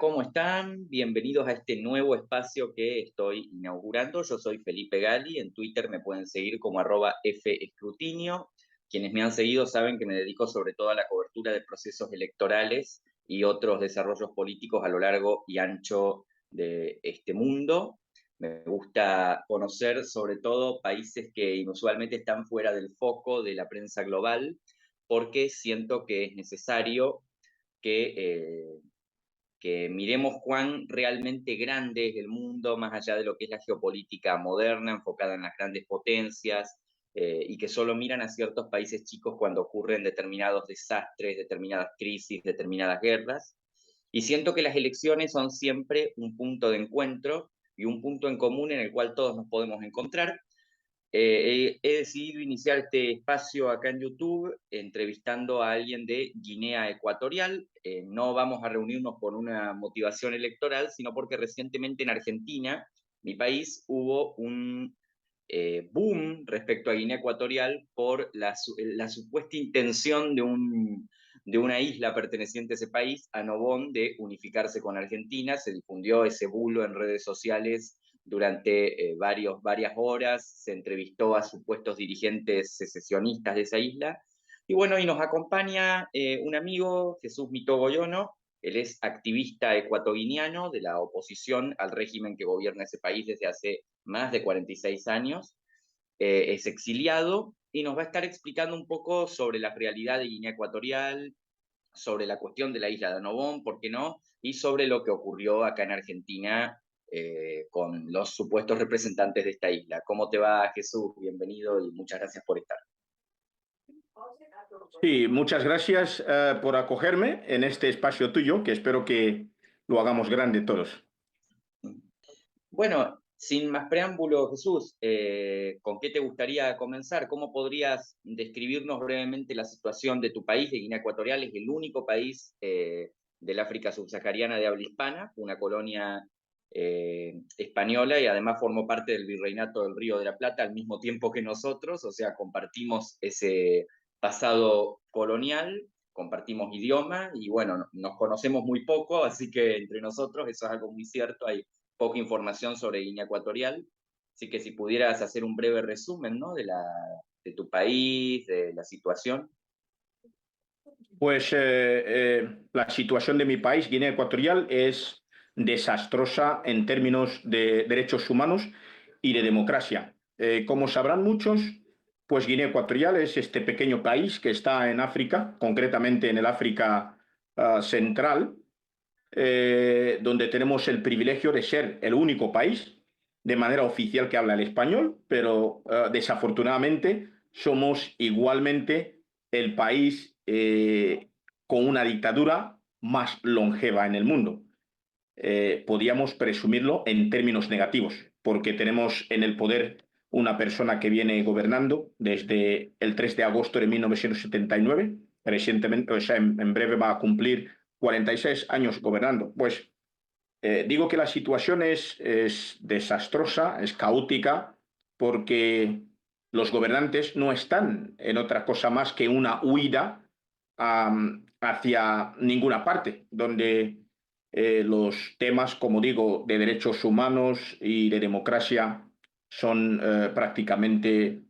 ¿cómo están? Bienvenidos a este nuevo espacio que estoy inaugurando. Yo soy Felipe Gali, en Twitter me pueden seguir como @fescrutinio. Quienes me han seguido saben que me dedico sobre todo a la cobertura de procesos electorales y otros desarrollos políticos a lo largo y ancho de este mundo. Me gusta conocer sobre todo países que inusualmente están fuera del foco de la prensa global, porque siento que es necesario que que miremos cuán realmente grande es el mundo, más allá de lo que es la geopolítica moderna, enfocada en las grandes potencias, y que solo miran a ciertos países chicos cuando ocurren determinados desastres, determinadas crisis, determinadas guerras. Y siento que las elecciones son siempre un punto de encuentro y un punto en común en el cual todos nos podemos encontrar. He decidido iniciar este espacio acá en YouTube entrevistando a alguien de Guinea Ecuatorial. No vamos a reunirnos por una motivación electoral, sino porque recientemente en Argentina, mi país, hubo un boom respecto a Guinea Ecuatorial por la supuesta intención de una isla perteneciente a ese país, Annobón, de unificarse con Argentina. Se difundió ese bulo en redes sociales durante varias horas, se entrevistó a supuestos dirigentes secesionistas de esa isla. Y bueno, y nos acompaña un amigo, Jesús Mitogoyono. Él es activista ecuatoguineano de la oposición al régimen que gobierna ese país desde hace más de 46 años. Es exiliado y nos va a estar explicando un poco sobre la realidad de Guinea Ecuatorial, sobre la cuestión de la isla de Annobón, ¿por qué no? Y sobre lo que ocurrió acá en Argentina con los supuestos representantes de esta isla. ¿Cómo te va, Jesús? Bienvenido y muchas gracias por estar. Sí, muchas gracias por acogerme en este espacio tuyo, que espero que lo hagamos grande todos. Bueno, sin más preámbulo, Jesús, ¿con qué te gustaría comenzar? ¿Cómo podrías describirnos brevemente la situación de tu país, de Guinea Ecuatorial? Es el único país del África subsahariana de habla hispana, una colonia española, y además formó parte del Virreinato del Río de la Plata al mismo tiempo que nosotros, o sea, compartimos ese pasado colonial, compartimos idioma y bueno, nos conocemos muy poco, así que entre nosotros eso es algo muy cierto. Hay poca información sobre Guinea Ecuatorial, así que si pudieras hacer un breve resumen, ¿no? de tu país, de la situación. Pues la situación de mi país, Guinea Ecuatorial, es desastrosa en términos de derechos humanos y de democracia. Como sabrán muchos, pues Guinea Ecuatorial es este pequeño país que está en África, concretamente en el África Central, donde tenemos el privilegio de ser el único país de manera oficial que habla el español, pero desafortunadamente somos igualmente el país con una dictadura más longeva en el mundo. Podríamos presumirlo en términos negativos, porque tenemos en el poder una persona que viene gobernando desde el 3 de agosto de 1979, recientemente, o sea, en breve va a cumplir 46 años gobernando. Pues digo que la situación es desastrosa, es caótica, porque los gobernantes no están en otra cosa más que una huida hacia ninguna parte, donde los temas, como digo, de derechos humanos y de democracia son prácticamente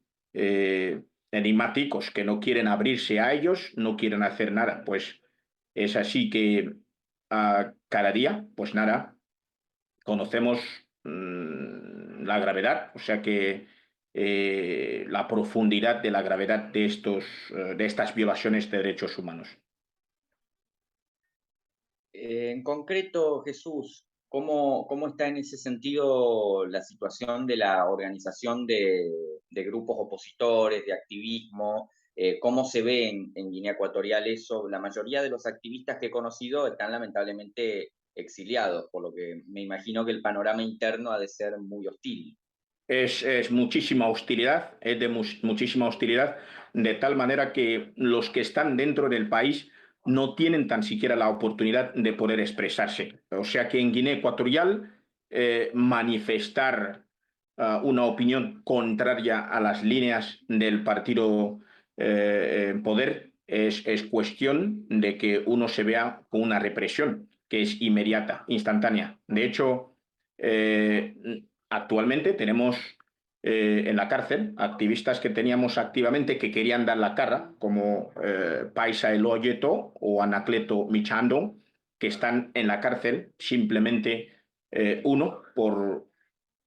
enigmáticos, que no quieren abrirse a ellos, no quieren hacer nada. Pues es así que cada día, pues nada, conocemos la gravedad, o sea que la profundidad de la gravedad de estas violaciones de derechos humanos. En concreto, Jesús, ¿cómo está en ese sentido la situación de la organización de grupos opositores, de activismo? ¿Cómo se ve en Guinea Ecuatorial eso? La mayoría de los activistas que he conocido están lamentablemente exiliados, por lo que me imagino que el panorama interno ha de ser muy hostil. Es muchísima hostilidad, es de muchísima hostilidad, de tal manera que los que están dentro del país no tienen tan siquiera la oportunidad de poder expresarse. O sea que en Guinea Ecuatorial manifestar una opinión contraria a las líneas del partido en poder es cuestión de que uno se vea con una represión que es inmediata, instantánea. De hecho, actualmente tenemos en la cárcel activistas que teníamos activamente que querían dar la cara, como Paisa Eloyeto o Anacleto Michando, que están en la cárcel simplemente uno por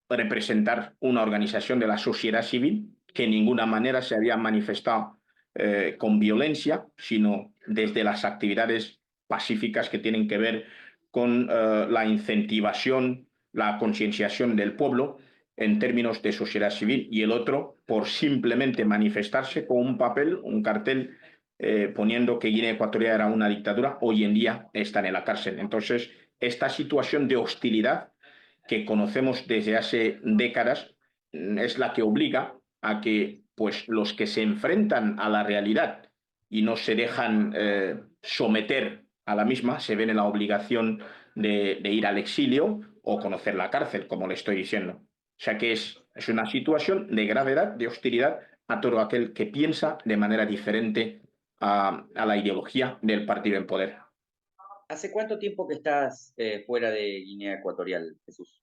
representar una organización de la sociedad civil que en ninguna manera se había manifestado con violencia, sino desde las actividades pacíficas que tienen que ver con la incentivación, la concienciación del pueblo en términos de sociedad civil, y el otro por simplemente manifestarse con un papel, un cartel, poniendo que Guinea Ecuatorial era una dictadura. Hoy en día están en la cárcel. Entonces, esta situación de hostilidad que conocemos desde hace décadas es la que obliga a que pues, los que se enfrentan a la realidad y no se dejan someter a la misma se ven en la obligación de ir al exilio o conocer la cárcel, como le estoy diciendo. O sea que es una situación de gravedad, de hostilidad a todo aquel que piensa de manera diferente a la ideología del partido en poder. ¿Hace cuánto tiempo que estás fuera de Guinea Ecuatorial, Jesús?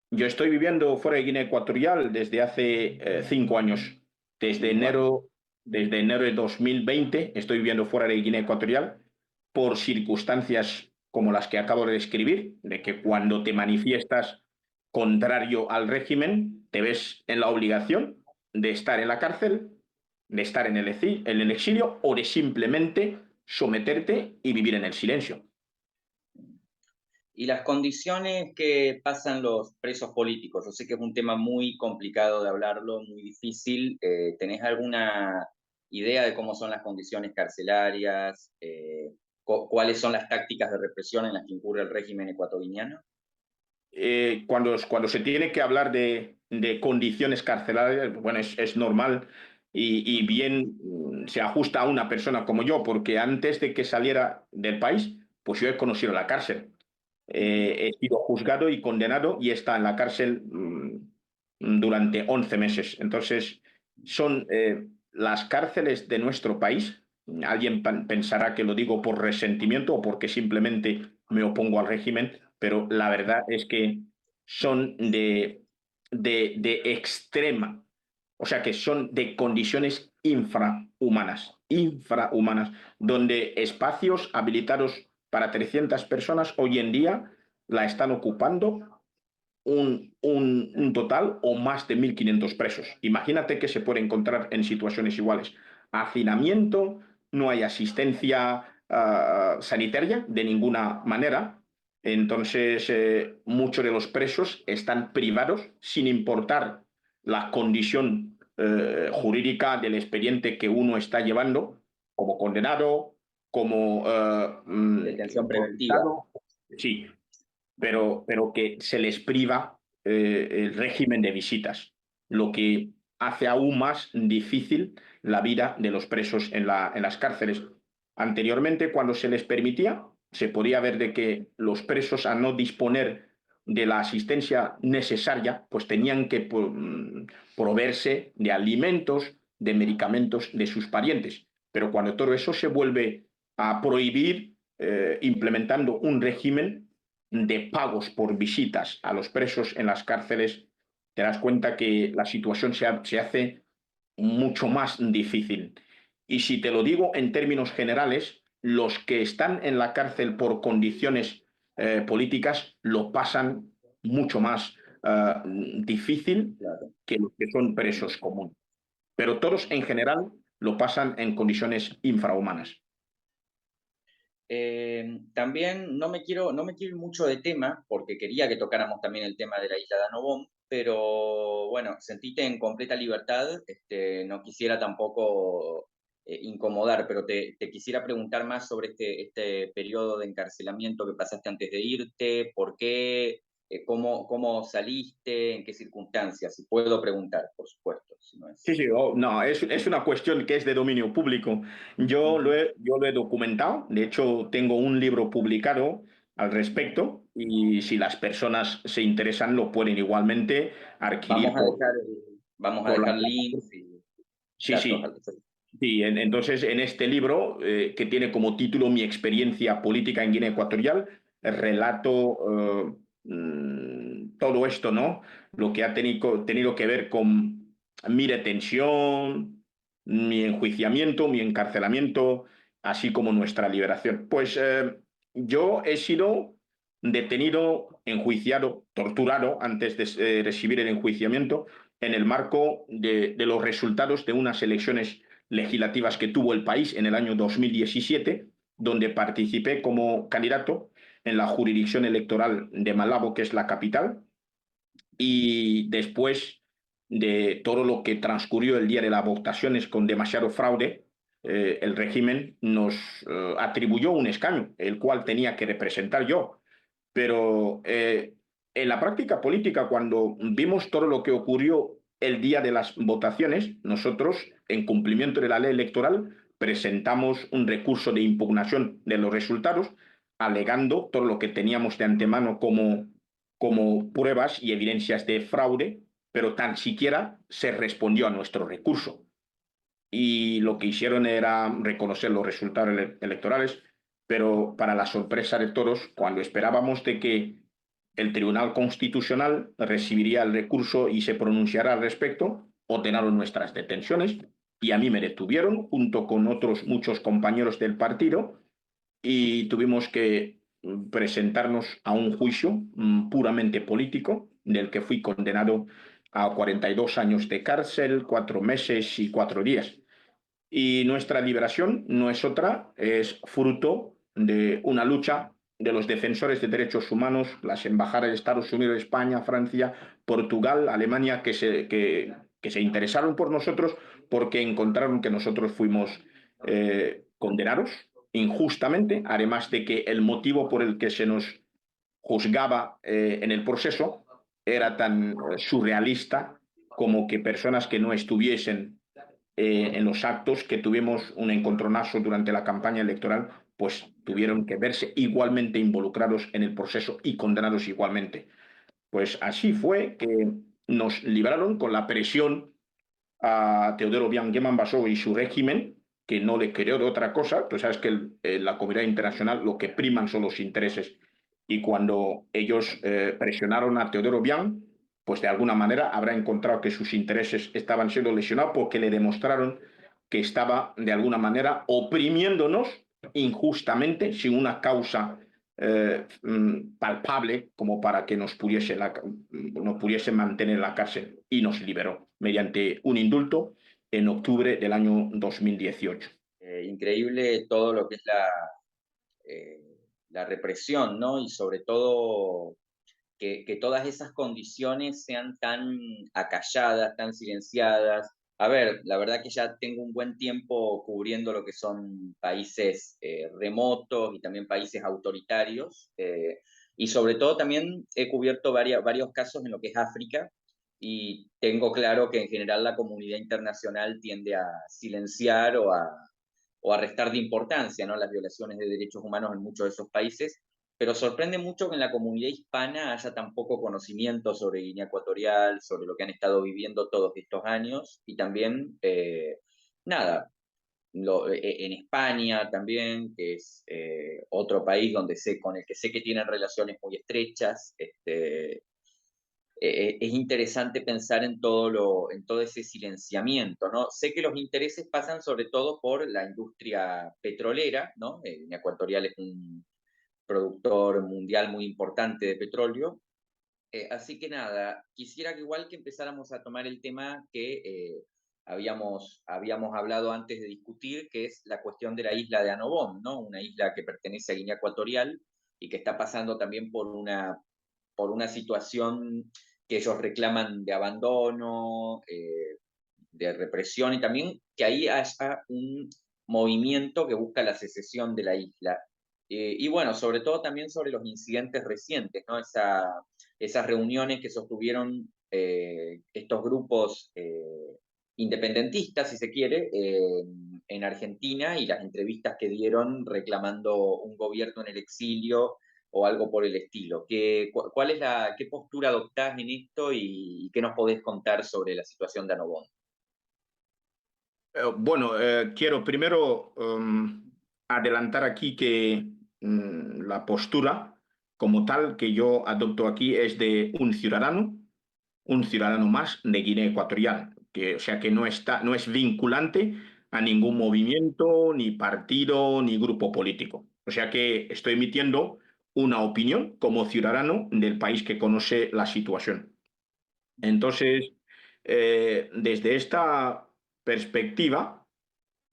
Yo estoy viviendo fuera de Guinea Ecuatorial desde hace 5 años. Desde 5 años. enero, desde enero de 2020 estoy viviendo fuera de Guinea Ecuatorial por circunstancias como las que acabo de describir, de que cuando te manifiestas contrario al régimen, te ves en la obligación de estar en la cárcel, de estar en el exilio o de simplemente someterte y vivir en el silencio. Y las condiciones que pasan los presos políticos, yo sé que es un tema muy complicado de hablarlo, muy difícil. ¿Tenés alguna idea de cómo son las condiciones carcelarias? ¿Cuáles son las tácticas de represión en las que incurre el régimen ecuatoriano? Cuando se tiene que hablar de condiciones carcelarias, bueno, es normal y bien se ajusta a una persona como yo, porque antes de que saliera del país, pues yo he conocido la cárcel. He sido juzgado y condenado y está en la cárcel durante 11 meses. Entonces, son las cárceles de nuestro país. Alguien pensará que lo digo por resentimiento o porque simplemente me opongo al régimen, pero la verdad es que son de extrema, o sea que son de condiciones infrahumanas, donde espacios habilitados para 300 personas hoy en día la están ocupando un total o más de 1.500 presos. Imagínate que se puede encontrar en situaciones iguales. Hacinamiento, no hay asistencia sanitaria de ninguna manera. Entonces, muchos de los presos están privados, sin importar la condición jurídica del expediente que uno está llevando, como condenado, como Detención preventiva. procesado. Sí, pero que se les priva el régimen de visitas, lo que hace aún más difícil la vida de los presos en las cárceles. Anteriormente, cuando se les permitía, se podía ver de que los presos, a no disponer de la asistencia necesaria, pues tenían que proveerse de alimentos, de medicamentos de sus parientes. Pero cuando todo eso se vuelve a prohibir, implementando un régimen de pagos por visitas a los presos en las cárceles, te das cuenta que la situación se hace mucho más difícil. Y si te lo digo en términos generales, los que están en la cárcel por condiciones políticas lo pasan mucho más difícil Claro. que los que son presos comunes. Pero todos en general lo pasan en condiciones infrahumanas. También no me quiero ir mucho de tema, porque quería que tocáramos también el tema de la isla de Annobón, pero bueno, sentite en completa libertad. No quisiera tampoco incomodar, pero te quisiera preguntar más sobre este periodo de encarcelamiento que pasaste antes de irte. ¿Por qué? ¿Cómo saliste? ¿En qué circunstancias? Si puedo preguntar, por supuesto, si no Sí, es... sí, no, es una cuestión que es de dominio público. Ujú. Yo lo he documentado, de hecho tengo un libro publicado al respecto y si las personas se interesan lo pueden igualmente adquirir Vamos a dejar, vamos a por la dejar plataforma. links y Sí, datos sí, al respecto. sí. Entonces, en este libro, que tiene como título Mi experiencia política en Guinea Ecuatorial, relato todo esto, ¿no? Lo que ha tenido que ver con mi detención, mi enjuiciamiento, mi encarcelamiento, así como nuestra liberación. Pues yo he sido detenido, enjuiciado, torturado antes de recibir el enjuiciamiento en el marco de los resultados de unas elecciones legislativas que tuvo el país en el año 2017, donde participé como candidato en la jurisdicción electoral de Malabo, que es la capital, y después de todo lo que transcurrió el día de las votaciones con demasiado fraude, el régimen nos atribuyó un escaño, el cual tenía que representar yo. Pero en la práctica política, cuando vimos todo lo que ocurrió el día de las votaciones, nosotros, en cumplimiento de la ley electoral, presentamos un recurso de impugnación de los resultados, alegando todo lo que teníamos de antemano como pruebas y evidencias de fraude, pero tan siquiera se respondió a nuestro recurso. Y lo que hicieron era reconocer los resultados electorales, pero para la sorpresa de todos, cuando esperábamos de que el Tribunal Constitucional recibiría el recurso y se pronunciara al respecto, ordenaron nuestras detenciones y a mí me detuvieron junto con otros muchos compañeros del partido y tuvimos que presentarnos a un juicio puramente político, del que fui condenado a 42 años de cárcel, 4 meses y 4 días. Y nuestra liberación no es otra, es fruto de una lucha de los defensores de derechos humanos, las embajadas de Estados Unidos, España, Francia, Portugal, Alemania, que se interesaron por nosotros porque encontraron que nosotros fuimos condenados injustamente, además de que el motivo por el que se nos juzgaba en el proceso era tan surrealista como que personas que no estuviesen en los actos, que tuvimos un encontronazo durante la campaña electoral, pues tuvieron que verse igualmente involucrados en el proceso y condenados igualmente. Pues así fue que nos libraron con la presión a Teodoro Obiang Guemanbasó y su régimen, que no le quería de otra cosa. Tú sabes que la comunidad internacional lo que priman son los intereses. Y cuando ellos presionaron a Teodoro Obiang, pues de alguna manera habrá encontrado que sus intereses estaban siendo lesionados porque le demostraron que estaba de alguna manera oprimiéndonos injustamente, sin una causa palpable como para que nos pudiese mantener en la cárcel, y nos liberó mediante un indulto en octubre del año 2018. Increíble todo lo que es eh, la represión, ¿no? Y sobre todo que todas esas condiciones sean tan acalladas, tan silenciadas. A ver, la verdad que ya tengo un buen tiempo cubriendo lo que son países remotos y también países autoritarios. Y sobre todo también he cubierto varios casos en lo que es África y tengo claro que en general la comunidad internacional tiende a silenciar o a restar de importancia, ¿no?, las violaciones de derechos humanos en muchos de esos países, pero sorprende mucho que en la comunidad hispana haya tan poco conocimiento sobre Guinea Ecuatorial, sobre lo que han estado viviendo todos estos años y también, nada, en España también, que es otro país con el que sé que tienen relaciones muy estrechas. Es interesante pensar en todo ese silenciamiento, ¿no? Sé que los intereses pasan sobre todo por la industria petrolera, ¿no? Guinea Ecuatorial es un productor mundial muy importante de petróleo. Así que nada, quisiera que igual que empezáramos a tomar el tema que habíamos hablado antes de discutir, que es la cuestión de la isla de Annobón, ¿no? Una isla que pertenece a Guinea Ecuatorial y que está pasando también por una situación que ellos reclaman de abandono, de represión y también que ahí haya un movimiento que busca la secesión de la isla. Y bueno, sobre todo también sobre los incidentes recientes, ¿no? Esas reuniones que sostuvieron estos grupos independentistas, si se quiere, en Argentina y las entrevistas que dieron reclamando un gobierno en el exilio o algo por el estilo. ¿Cuál es qué postura adoptás en esto y qué nos podés contar sobre la situación de Annobón? Bueno, quiero primero adelantar aquí que la postura como tal que yo adopto aquí es de un ciudadano más de Guinea Ecuatorial, o sea que no es vinculante a ningún movimiento, ni partido, ni grupo político. O sea que estoy emitiendo una opinión como ciudadano del país que conoce la situación. Entonces, desde esta perspectiva,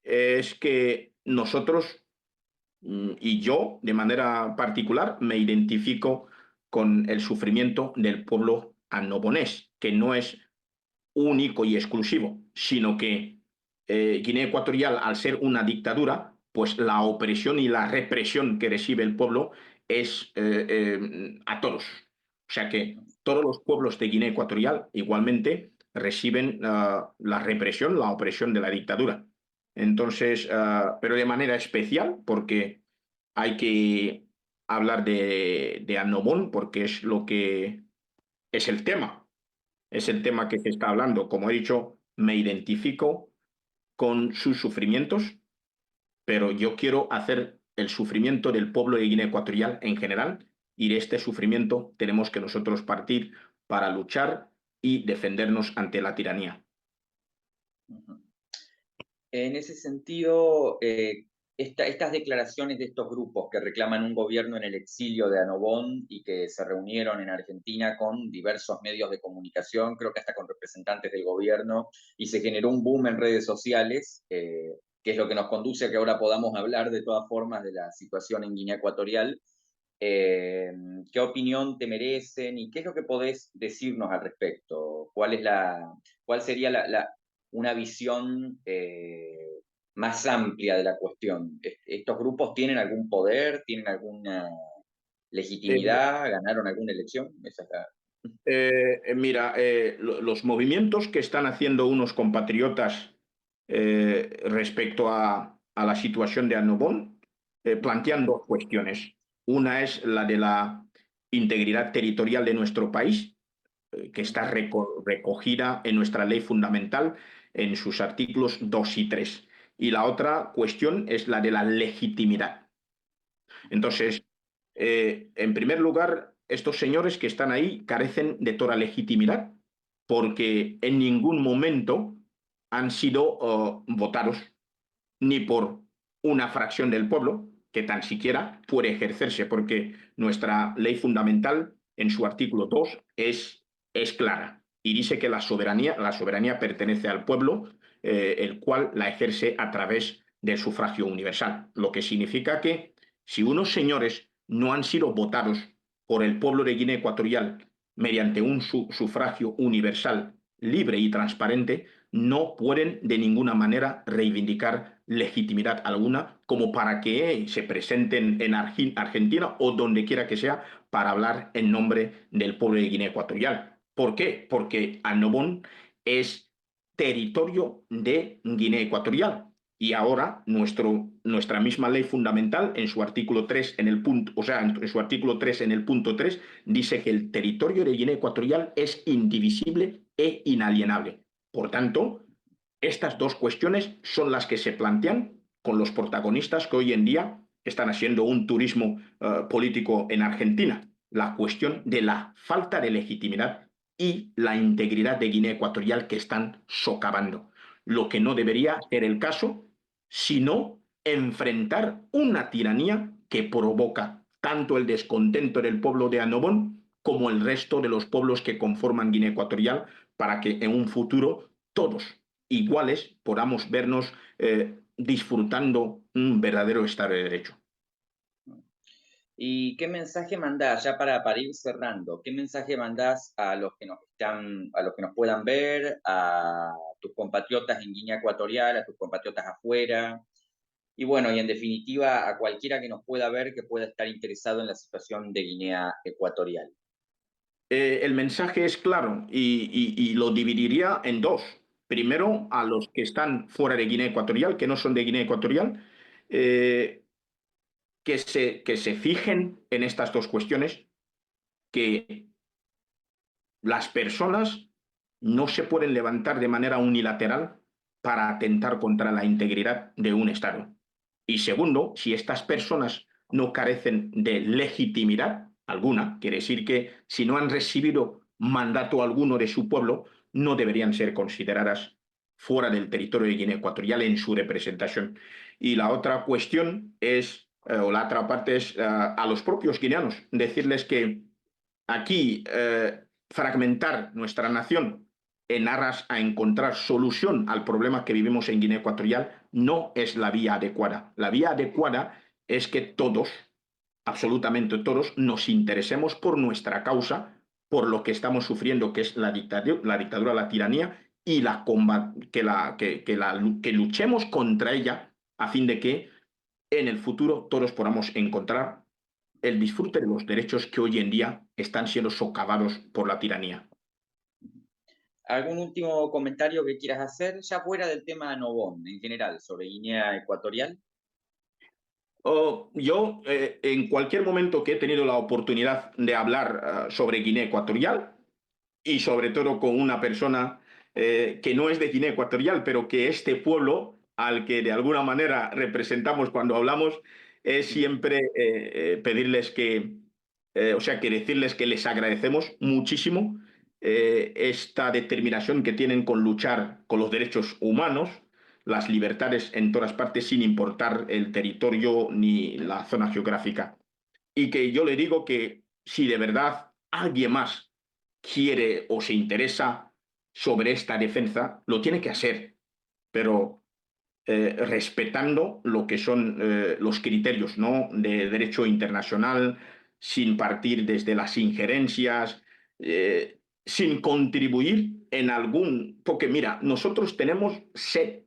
es que nosotros y yo, de manera particular, me identifico con el sufrimiento del pueblo annobonés, que no es único y exclusivo, sino que Guinea Ecuatorial, al ser una dictadura, pues la opresión y la represión que recibe el pueblo es a todos. O sea que todos los pueblos de Guinea Ecuatorial igualmente reciben la represión, la opresión de la dictadura. Entonces, pero de manera especial, porque hay que hablar de Annobón, porque es lo que es el tema. Es el tema que se está hablando. Como he dicho, me identifico con sus sufrimientos, pero yo quiero hacer el sufrimiento del pueblo de Guinea Ecuatorial en general, y de este sufrimiento tenemos que nosotros partir para luchar y defendernos ante la tiranía. Ujú. En ese sentido, estas declaraciones de estos grupos que reclaman un gobierno en el exilio de Annobón y que se reunieron en Argentina con diversos medios de comunicación, creo que hasta con representantes del gobierno, y se generó un boom en redes sociales, que es lo que nos conduce a que ahora podamos hablar de todas formas de la situación en Guinea Ecuatorial. Eh, ¿Qué opinión te merecen y qué es lo que podés decirnos al respecto? ¿Cuál sería una visión más amplia de la cuestión? ¿Estos grupos tienen algún poder? ¿Tienen alguna Eh, legitimidad? ¿Ganaron alguna elección? Esa es Mira, los movimientos que están haciendo unos compatriotas respecto a la situación de Annobón plantean dos cuestiones. Una es la de la integridad territorial de nuestro país, que está recogida en nuestra ley fundamental en sus artículos 2 y 3. Y la otra cuestión es la de la legitimidad. Entonces, en primer lugar, estos señores que están ahí carecen de toda legitimidad porque en ningún momento han sido votados ni por una fracción del pueblo, que tan siquiera puede ejercerse, porque nuestra ley fundamental, en su artículo 2, es clara y dice que la soberanía pertenece al pueblo, el cual la ejerce a través del sufragio universal, lo que significa que si unos señores no han sido votados por el pueblo de Guinea Ecuatorial mediante un sufragio universal libre y transparente, no pueden de ninguna manera reivindicar legitimidad alguna como para que se presenten en Argentina o donde quiera que sea para hablar en nombre del pueblo de Guinea Ecuatorial. ¿Por qué? Porque Annobón es territorio de Guinea Ecuatorial. Y ahora nuestra misma ley fundamental, en su artículo 3, en el punto, o sea, en su artículo 3, en el punto 3, dice que el territorio de Guinea Ecuatorial es indivisible e inalienable. Por tanto, estas dos cuestiones son las que se plantean con los protagonistas que hoy en día están haciendo un turismo político en Argentina. La cuestión de la falta de legitimidad y la integridad de Guinea Ecuatorial que están socavando. Lo que no debería ser el caso, sino enfrentar una tiranía que provoca tanto el descontento del pueblo de Annobón como el resto de los pueblos que conforman Guinea Ecuatorial, para que en un futuro todos iguales podamos vernos disfrutando un verdadero Estado de Derecho. ¿Y qué mensaje mandás, ya para ir cerrando, qué mensaje mandás a los que a los que nos puedan ver, a tus compatriotas en Guinea Ecuatorial, a tus compatriotas afuera, y bueno, y en definitiva a cualquiera que nos pueda ver que pueda estar interesado en la situación de Guinea Ecuatorial? El mensaje es claro y lo dividiría en dos. Primero, a los que están fuera de Guinea Ecuatorial, que no son de Guinea Ecuatorial, eh, que se fijen en estas dos cuestiones, que las personas no se pueden levantar de manera unilateral para atentar contra la integridad de un Estado. Y segundo, si estas personas no carecen de legitimidad, alguna. Quiere decir que si no han recibido mandato alguno de su pueblo, no deberían ser consideradas fuera del territorio de Guinea Ecuatorial en su representación. Y la otra cuestión es, o la otra parte es a los propios guineanos, decirles que aquí fragmentar nuestra nación en aras a encontrar solución al problema que vivimos en Guinea Ecuatorial no es la vía adecuada. La vía adecuada es que todos, absolutamente todos, nos interesemos por nuestra causa, por lo que estamos sufriendo, que es la dictadura, la tiranía, y que luchemos contra ella a fin de que en el futuro todos podamos encontrar el disfrute de los derechos que hoy en día están siendo socavados por la tiranía. ¿Algún último comentario que quieras hacer, ya fuera del tema Nobón, en general, sobre Guinea Ecuatorial? Yo, en cualquier momento que he tenido la oportunidad de hablar sobre Guinea Ecuatorial, y sobre todo con una persona que no es de Guinea Ecuatorial, pero que este pueblo al que de alguna manera representamos cuando hablamos, es siempre pedirles o sea, que decirles que les agradecemos muchísimo esta determinación que tienen con luchar con los derechos humanos, las libertades en todas partes, sin importar el territorio ni la zona geográfica. Y que yo le digo que si de verdad alguien más quiere o se interesa sobre esta defensa, lo tiene que hacer, pero respetando lo que son los criterios, ¿no?, de derecho internacional, sin partir desde las injerencias, sin contribuir en algún... Porque mira, nosotros tenemos sed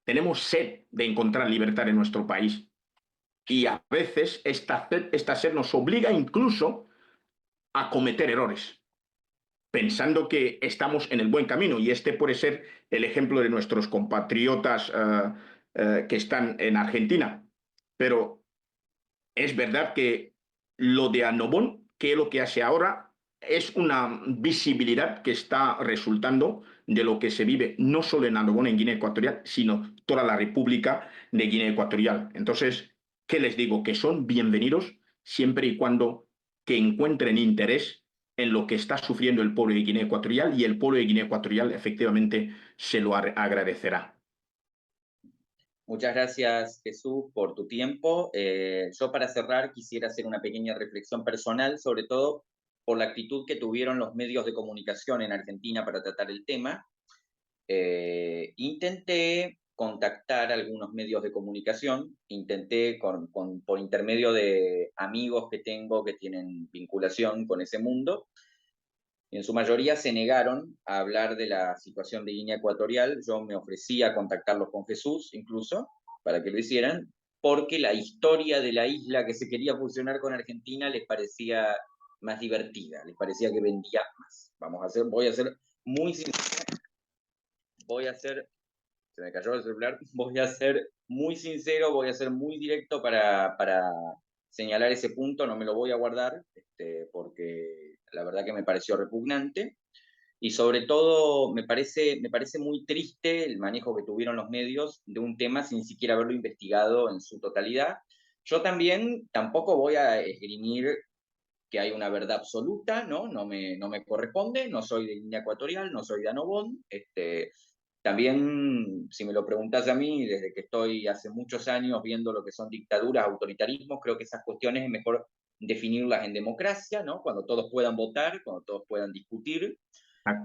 de encontrar libertad en nuestro país. Y a veces esta sed nos obliga incluso a cometer errores, pensando que estamos en el buen camino. Y este puede ser el ejemplo de nuestros compatriotas que están en Argentina. Pero es verdad que lo de Annobón, que es lo que hace ahora, es una visibilidad que está resultando de lo que se vive no solo en Annobón, en Guinea Ecuatorial, sino toda la República de Guinea Ecuatorial. Entonces, ¿qué les digo? Que son bienvenidos siempre y cuando que encuentren interés en lo que está sufriendo el pueblo de Guinea Ecuatorial, y el pueblo de Guinea Ecuatorial efectivamente se lo agradecerá. Muchas gracias, Jesús, por tu tiempo. Yo para cerrar quisiera hacer una pequeña reflexión personal, sobre todo por la actitud que tuvieron los medios de comunicación en Argentina para tratar el tema. Intenté contactar algunos medios de comunicación, intenté por intermedio de amigos que tengo que tienen vinculación con ese mundo, y en su mayoría se negaron a hablar de la situación de Guinea Ecuatorial. Yo me ofrecí a contactarlos con Jesús, incluso, para que lo hicieran, porque la historia de la isla que se quería fusionar con Argentina les parecía más divertida, les parecía que vendía más. Voy a ser muy sincero, se me cayó el celular, voy a ser muy sincero, voy a ser muy directo para señalar ese punto, no me lo voy a guardar, porque la verdad que me pareció repugnante. Y sobre todo me parece muy triste el manejo que tuvieron los medios de un tema sin siquiera haberlo investigado en su totalidad. Yo también tampoco voy a esgrimir que hay una verdad absoluta, ¿no? No me corresponde, no soy de Guinea Ecuatorial, no soy de Annobón. También, si me lo preguntas a mí, desde que estoy hace muchos años viendo lo que son dictaduras, autoritarismos, creo que esas cuestiones es mejor definirlas en democracia, ¿no? Cuando todos puedan votar, cuando todos puedan discutir.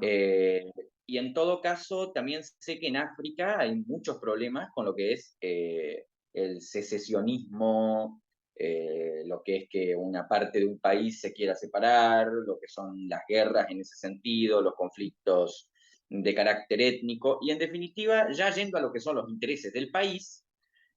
Eh, y en todo caso, también sé que en África hay muchos problemas con lo que es el secesionismo, lo que es que una parte de un país se quiera separar, lo que son las guerras en ese sentido, los conflictos de carácter étnico, y en definitiva, ya yendo a lo que son los intereses del país,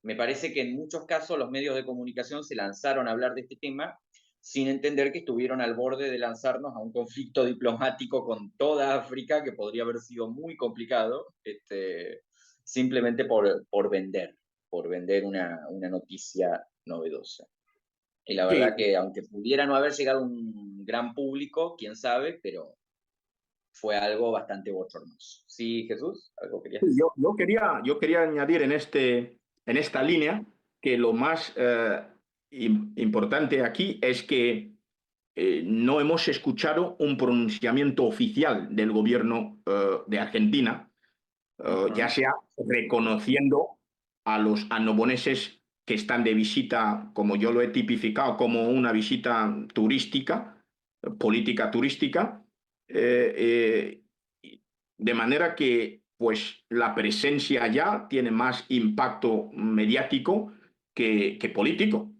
me parece que en muchos casos los medios de comunicación se lanzaron a hablar de este tema sin entender que estuvieron al borde de lanzarnos a un conflicto diplomático con toda África que podría haber sido muy complicado, simplemente por vender una noticia novedosa. Y la Sí, verdad que aunque pudiera no haber llegado a un gran público, quién sabe, pero fue algo bastante bochornoso. ¿Sí, Jesús? ¿Algo querías decir? yo quería añadir en esta línea que lo más importante aquí es que no hemos escuchado un pronunciamiento oficial del gobierno de Argentina, ya sea reconociendo a los anoboneses que están de visita, como yo lo he tipificado, como una visita turística, política turística, eh, de manera que pues la presencia ya tiene más impacto mediático que político.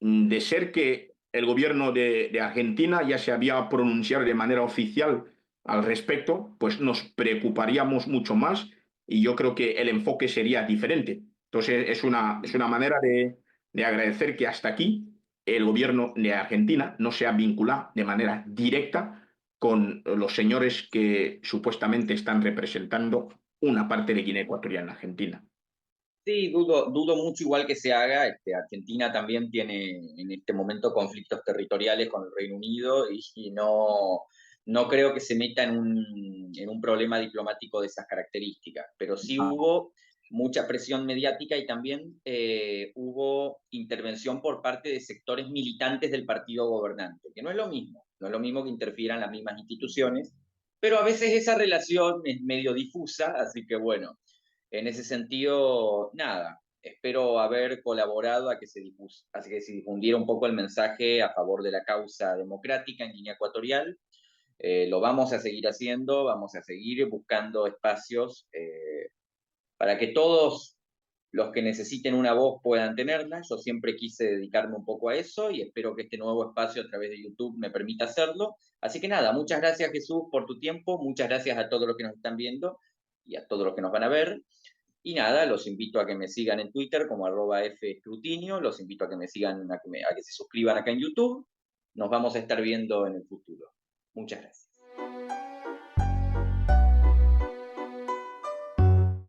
De ser que el gobierno de Argentina ya se había pronunciado de manera oficial al respecto, pues nos preocuparíamos mucho más y yo creo que el enfoque sería diferente. Entonces es una manera de agradecer que hasta aquí el gobierno de Argentina no se ha vinculado de manera directa con los señores que supuestamente están representando una parte de Guinea Ecuatorial en Argentina. Sí, dudo mucho igual que se haga. Argentina también tiene en este momento conflictos territoriales con el Reino Unido y no creo que se meta en un problema diplomático de esas características, pero sí hubo mucha presión mediática y también hubo intervención por parte de sectores militantes del partido gobernante, que no es lo mismo, no es lo mismo que interfieran las mismas instituciones, pero a veces esa relación es medio difusa, así que bueno. En ese sentido, nada, espero haber colaborado a que se difundiera un poco el mensaje a favor de la causa democrática en Guinea Ecuatorial. Lo vamos a seguir haciendo, vamos a seguir buscando espacios para que todos los que necesiten una voz puedan tenerla. Yo siempre quise dedicarme un poco a eso y espero que este nuevo espacio a través de YouTube me permita hacerlo. Así que nada, muchas gracias Jesús por tu tiempo, muchas gracias a todos los que nos están viendo y a todos los que nos van a ver. Y nada, los invito a que me sigan en Twitter como @fescrutinio, los invito a que me sigan, a que se suscriban acá en YouTube. Nos vamos a estar viendo en el futuro. Muchas gracias.